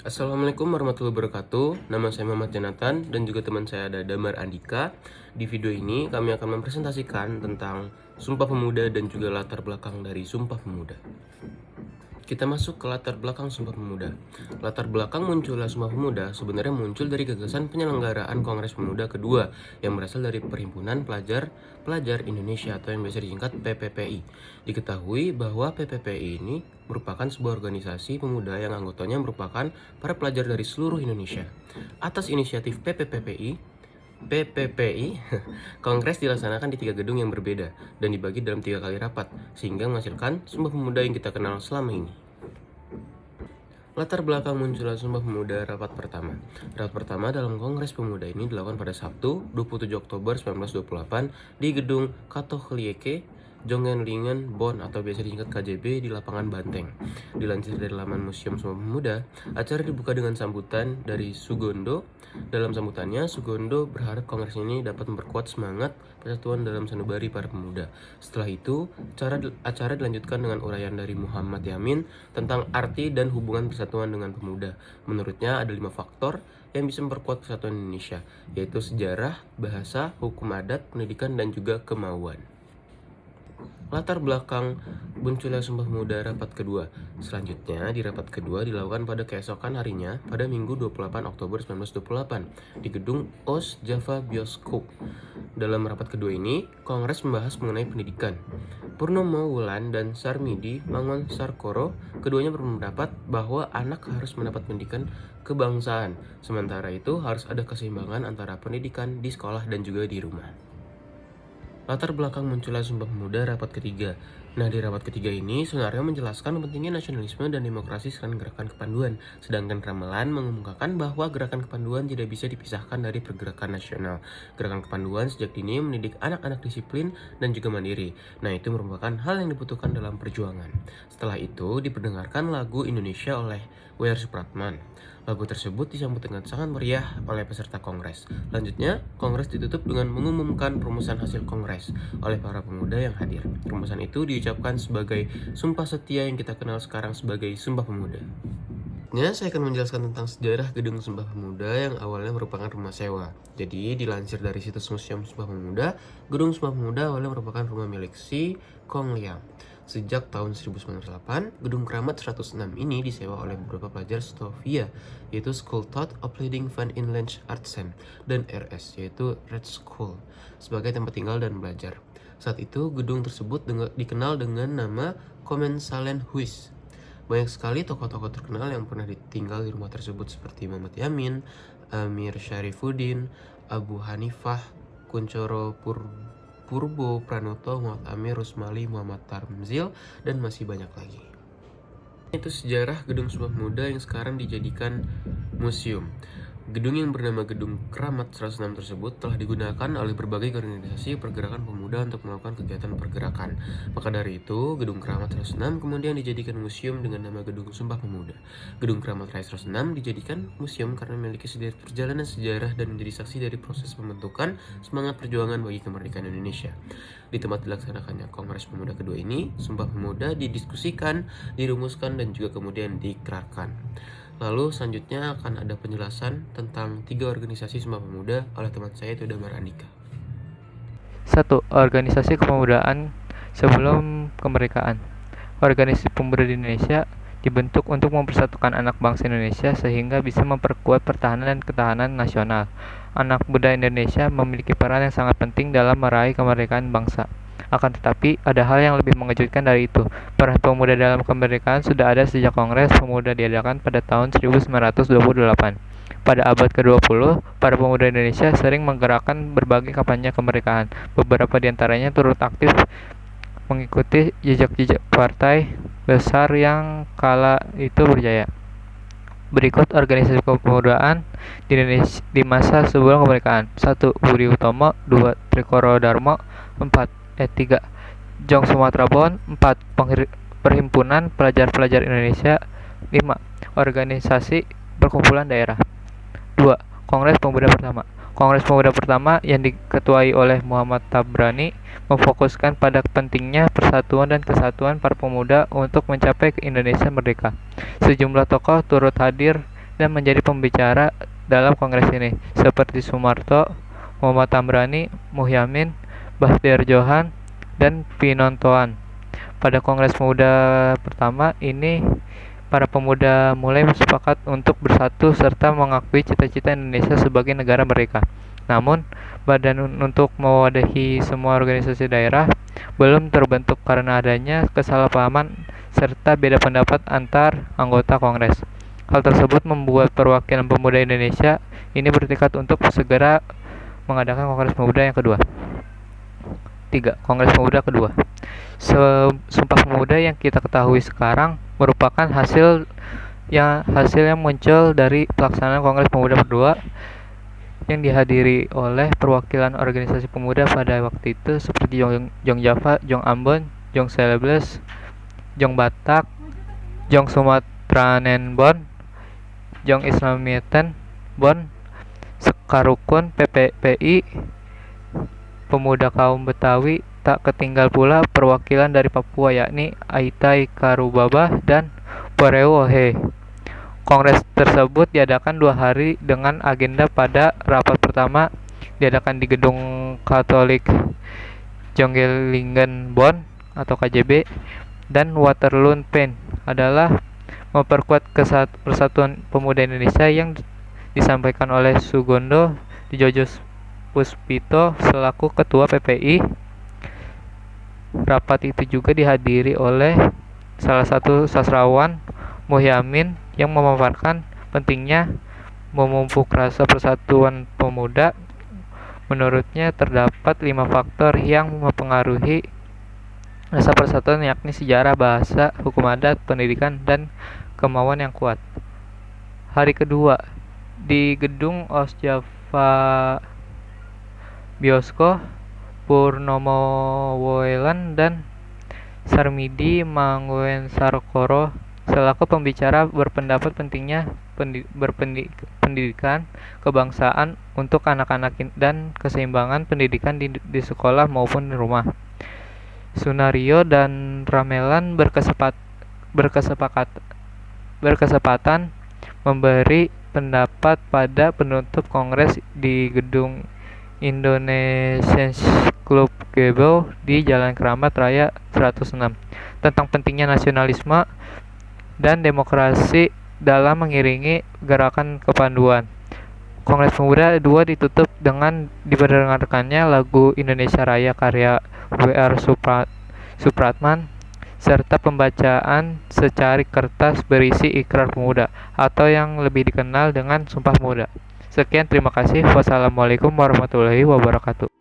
Assalamualaikum warahmatullahi wabarakatuh. Nama saya Muhammad Jonathan dan juga teman saya ada Damar Andika. Di video ini kami akan mempresentasikan tentang Sumpah Pemuda dan juga latar belakang dari Sumpah Pemuda. Kita masuk ke latar belakang Sumpah Pemuda. Latar belakang munculnya Sumpah Pemuda sebenarnya muncul dari gagasan penyelenggaraan Kongres Pemuda kedua yang berasal dari Perhimpunan Pelajar Indonesia atau yang biasa disingkat PPPI. Diketahui bahwa PPPI ini merupakan sebuah organisasi pemuda yang anggotanya merupakan para pelajar dari seluruh Indonesia. Atas inisiatif PPPI, Kongres dilaksanakan di 3 gedung yang berbeda dan dibagi dalam 3 kali rapat, sehingga menghasilkan Sumpah Pemuda yang kita kenal selama ini. Latar belakang munculnya Sumpah Pemuda rapat pertama. Rapat pertama dalam Kongres Pemuda ini dilakukan pada Sabtu, 27 Oktober 1928 di gedung Katochlieke, Jongenlingen, Bonn atau biasa disingkat KJB di lapangan Banteng. Dilansir dari laman Museum Sumpah Pemuda, acara dibuka dengan sambutan dari Sugondo. Dalam sambutannya, Sugondo berharap kongres ini dapat memperkuat semangat persatuan dalam sanubari para pemuda. Setelah itu, acara dilanjutkan dengan uraian dari Muhammad Yamin tentang arti dan hubungan persatuan dengan pemuda. Menurutnya ada 5 faktor yang bisa memperkuat persatuan Indonesia, yaitu sejarah, bahasa, hukum adat, pendidikan, dan juga kemauan. Latar belakang munculnya Sumpah Pemuda rapat kedua. Selanjutnya, di rapat kedua dilakukan pada keesokan harinya pada Minggu 28 Oktober 1928 di gedung OS Java Bioskop. Dalam rapat kedua ini, Kongres membahas mengenai pendidikan. Purnomo Wulan dan Sarmidi Mangun Sarkoro, keduanya berpendapat bahwa anak harus mendapat pendidikan kebangsaan. Sementara itu, harus ada keseimbangan antara pendidikan di sekolah dan juga di rumah. Latar belakang munculnya Sumpah Pemuda rapat ketiga. Nah, di rapat ketiga ini, Soeharto menjelaskan pentingnya nasionalisme dan demokrasi selain gerakan kepanduan, sedangkan Ramelan mengemukakan bahwa gerakan kepanduan tidak bisa dipisahkan dari pergerakan nasional. Gerakan kepanduan sejak dini mendidik anak-anak disiplin dan juga mandiri. Nah, itu merupakan hal yang dibutuhkan dalam perjuangan. Setelah itu, diperdengarkan lagu Indonesia oleh W.R. Supratman. Lagu tersebut disambut dengan sangat meriah oleh peserta kongres. Selanjutnya, kongres ditutup dengan mengumumkan rumusan hasil kongres oleh para pemuda yang hadir. Rumusan itu diucapkan sebagai sumpah setia yang kita kenal sekarang sebagai Sumpah Pemuda. Saya akan menjelaskan tentang sejarah Gedung Sumpah Pemuda yang awalnya merupakan rumah sewa. Jadi, dilansir dari situs Museum Sumpah Pemuda, Gedung Sumpah Pemuda awalnya merupakan rumah milik Si Kong Liang. Sejak tahun 1908, Gedung Keramat 106 ini disewa oleh beberapa pelajar Stovia, yaitu School Thought of Leading Van Inland Artsen, dan RS, yaitu Red School, sebagai tempat tinggal dan belajar. Saat itu, gedung tersebut dikenal dengan nama Kommensalen-huis. Banyak sekali tokoh-tokoh terkenal yang pernah tinggal di rumah tersebut seperti Muhammad Yamin, Amir Syarifuddin, Abu Hanifah, Kuncoro Purbo Pranoto, Muhammad Amir, Rusmali, Muhammad Tarmzil, dan masih banyak lagi. Itu sejarah Gedung Sumpah Pemuda yang sekarang dijadikan museum. Gedung yang bernama Gedung Keramat 106 tersebut telah digunakan oleh berbagai organisasi pergerakan pemuda untuk melakukan kegiatan pergerakan. Maka dari itu, Gedung Keramat 106 kemudian dijadikan museum dengan nama Gedung Sumpah Pemuda. Gedung Keramat Raya 106 dijadikan museum karena memiliki sederet perjalanan sejarah dan menjadi saksi dari proses pembentukan semangat perjuangan bagi kemerdekaan Indonesia. Di tempat dilaksanakannya Kongres Pemuda kedua ini, Sumpah Pemuda didiskusikan, dirumuskan, dan juga kemudian diikrarkan. Lalu selanjutnya akan ada penjelasan tentang 3 organisasi Sumpah Pemuda oleh teman saya, itu Damar Andika. 1. Organisasi kepemudaan sebelum kemerdekaan. Organisasi pemuda di Indonesia dibentuk untuk mempersatukan anak bangsa Indonesia sehingga bisa memperkuat pertahanan dan ketahanan nasional. Anak muda Indonesia memiliki peran yang sangat penting dalam meraih kemerdekaan bangsa. Akan tetapi, ada hal yang lebih mengejutkan dari itu. Peran pemuda dalam kemerdekaan sudah ada sejak Kongres Pemuda diadakan pada tahun 1928. Pada abad ke-20, para pemuda Indonesia sering menggerakkan berbagai kampanye kemerdekaan. Beberapa di antaranya turut aktif mengikuti jejak-jejak partai besar yang kala itu berjaya. Berikut organisasi kepemudaan di Indonesia di masa sebelum kemerdekaan. 1. Budi Utomo. 2. Trikoro Darmo. 4. 3. Jong Sumatera Bon. 4. Perhimpunan Pelajar-Pelajar Indonesia. 5. Organisasi Perkumpulan Daerah. 2. Kongres Pemuda Pertama. Kongres Pemuda Pertama yang diketuai oleh Muhammad Tabrani memfokuskan pada pentingnya persatuan dan kesatuan para pemuda untuk mencapai Indonesia merdeka. Sejumlah tokoh turut hadir dan menjadi pembicara dalam kongres ini, seperti Sumarto, Muhammad Tamrani, Muhyamin, Bahtiar Johan, dan Pinontoan. Pada Kongres Pemuda pertama ini, para pemuda mulai sepakat untuk bersatu serta mengakui cita-cita Indonesia sebagai negara merdeka. Namun, badan untuk mewadahi semua organisasi daerah belum terbentuk karena adanya kesalahpahaman serta beda pendapat antar anggota Kongres. Hal tersebut membuat perwakilan pemuda Indonesia ini bertekad untuk segera mengadakan Kongres Pemuda yang kedua. 3. Kongres Pemuda kedua. Sumpah Pemuda yang kita ketahui sekarang merupakan hasil yang muncul dari pelaksanaan Kongres Pemuda kedua yang dihadiri oleh perwakilan organisasi pemuda pada waktu itu seperti Jong Java, Jong Ambon, Jong Celebes, Jong Batak, Jong Sumatranen Bon, Jong Islamieten Bon, Sekarukun PPPI, pemuda kaum Betawi, tak ketinggal pula perwakilan dari Papua yakni Aitai Karubaba dan Poreo Ohe. Kongres tersebut diadakan 2 hari dengan agenda pada rapat pertama diadakan di Gedung Katolik Jongelingen Bonn atau KJB, dan Waterloo Pen adalah memperkuat persatuan pemuda Indonesia yang disampaikan oleh Sugondo Djojo Puspito selaku Ketua PPI. Rapat itu juga dihadiri oleh salah satu sastrawan, Muhyamin, yang memaparkan pentingnya memupuk rasa persatuan pemuda. Menurutnya terdapat 5 faktor yang mempengaruhi rasa persatuan, yakni sejarah, bahasa, hukum adat, pendidikan, dan kemauan yang kuat. Hari kedua di Gedung Osjava Biosko, Purnomo Woelan dan Sarmidi Manguensarkoro selaku pembicara berpendapat pentingnya pendidikan kebangsaan untuk anak-anak dan keseimbangan pendidikan di sekolah maupun di rumah. Sunario dan Ramelan berkesepatan memberi pendapat pada penutup Kongres di Gedung Indonesian Club Gebel di Jalan Keramat Raya 106 tentang pentingnya nasionalisme dan demokrasi dalam mengiringi gerakan kepanduan. Kongres Pemuda 2 ditutup dengan diperdengarkannya lagu Indonesia Raya karya W.R. Supratman serta pembacaan secari kertas berisi ikrar pemuda atau yang lebih dikenal dengan Sumpah Pemuda. Sekian, terima kasih. Wassalamualaikum warahmatullahi wabarakatuh.